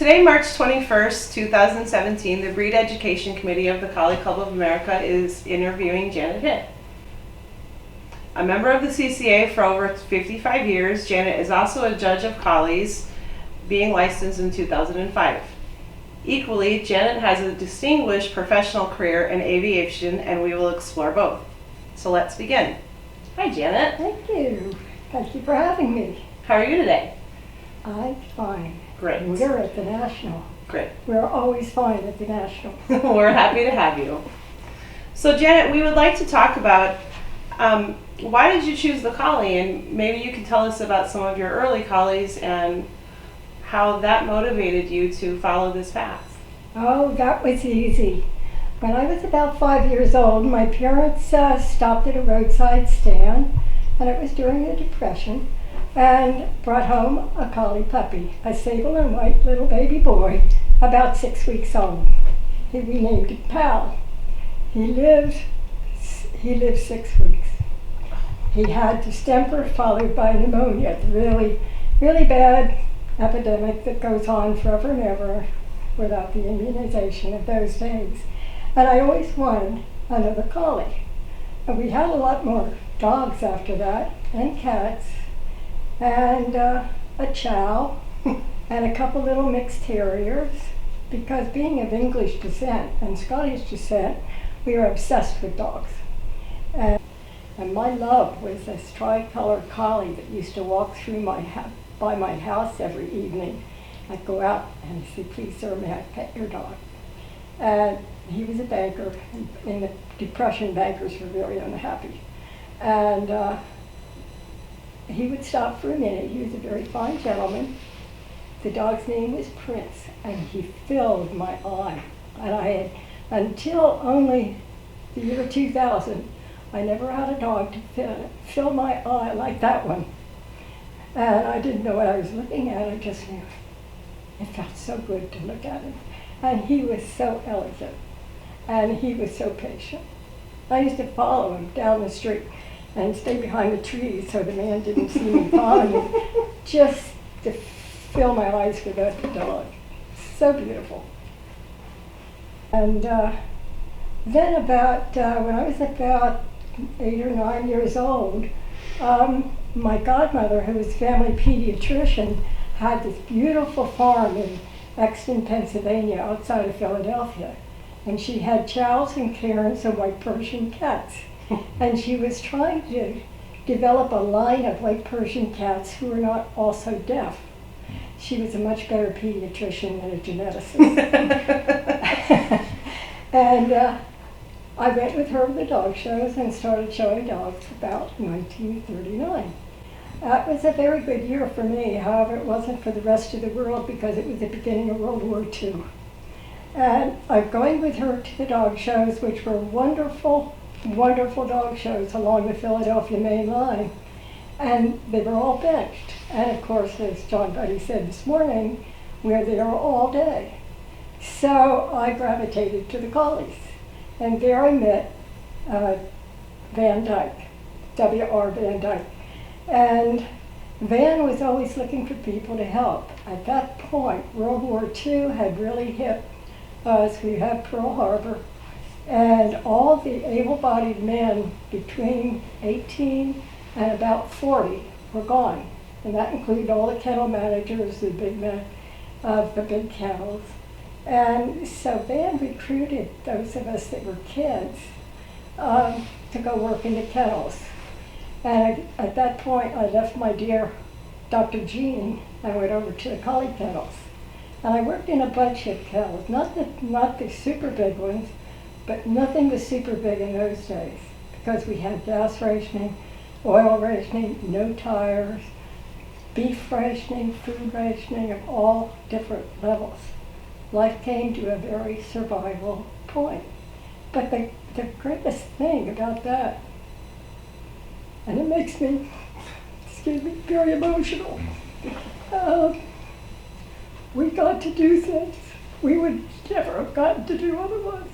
Today, March 21st, 2017, the Breed Education Committee of the Collie Club of America is interviewing Janet Hitt. A member of the CCA for over 55 years, Janet is also a judge of collies, being licensed in 2005. Equally, Janet has a distinguished professional career in aviation, and we will explore both. So let's begin. Hi, Janet. Thank you. Thank you for having me. How are you today? I'm fine. Great. We're at the National. Great. We're always fine at the National. We're happy to have you. So, Janet, we would like to talk about why did you choose the collie, and maybe you can tell us about some of your early collies and how that motivated you to follow this path. Oh, that was easy. When I was about 5 years old, my parents stopped at a roadside stand, and it was during the Depression, and brought home a collie puppy, a sable and white little baby boy, about 6 weeks old. We named him Pal. He lived 6 weeks. He had distemper followed by pneumonia, the really, really bad epidemic that goes on forever and ever without the immunization of those days. And I always wanted another collie. And we had a lot more dogs after that, and cats, and a chow, and a couple little mixed terriers, because being of English descent and Scottish descent, we were obsessed with dogs. And my love was this tri-colored collie that used to walk through by my house every evening. I'd go out and say, "Please, sir, may I pet your dog?" And he was a banker. In the Depression, bankers were very unhappy. And he would stop for a minute. He was a very fine gentleman. The dog's name was Prince, and he filled my eye. And I had, until only the year 2000, I never had a dog to fill my eye like that one. And I didn't know what I was looking at. I just knew it felt so good to look at him. And he was so elegant, and he was so patient. I used to follow him down the street and stay behind the trees so the man didn't see me following him, just to fill my eyes with that dog. So beautiful. And then when I was about 8 or 9 years old, my godmother, who was family pediatrician, had this beautiful farm in Exton, Pennsylvania, outside of Philadelphia. And she had chows and cairns and white Persian cats. And she was trying to develop a line of white Persian cats who were not also deaf. She was a much better pediatrician than a geneticist. And I went with her to the dog shows and started showing dogs about 1939. That was a very good year for me. However, it wasn't for the rest of the world because it was the beginning of World War II. And I'm going with her to the dog shows, which were wonderful, wonderful dog shows along the Philadelphia main line. And they were all benched. And of course, as John Buddy said this morning, we're there all day. So I gravitated to the collies. And there I met Van Dyke, W.R. Van Dyke. And Van was always looking for people to help. At that point, World War II had really hit us. We had Pearl Harbor, and all the able-bodied men between 18 and about 40 were gone. And that included all the kennel managers, the big men of the big kennels. And so Van recruited those of us that were kids to go work in the kennels. And at that point, I left my dear Dr. Jean and went over to the collie kennels. And I worked in a bunch of kennels, not the super big ones, but nothing was super big in those days because we had gas rationing, oil rationing, no tires, beef rationing, food rationing of all different levels. Life came to a very survival point. But the greatest thing about that, and it makes me, very emotional. We got to do things we would never have gotten to do otherwise.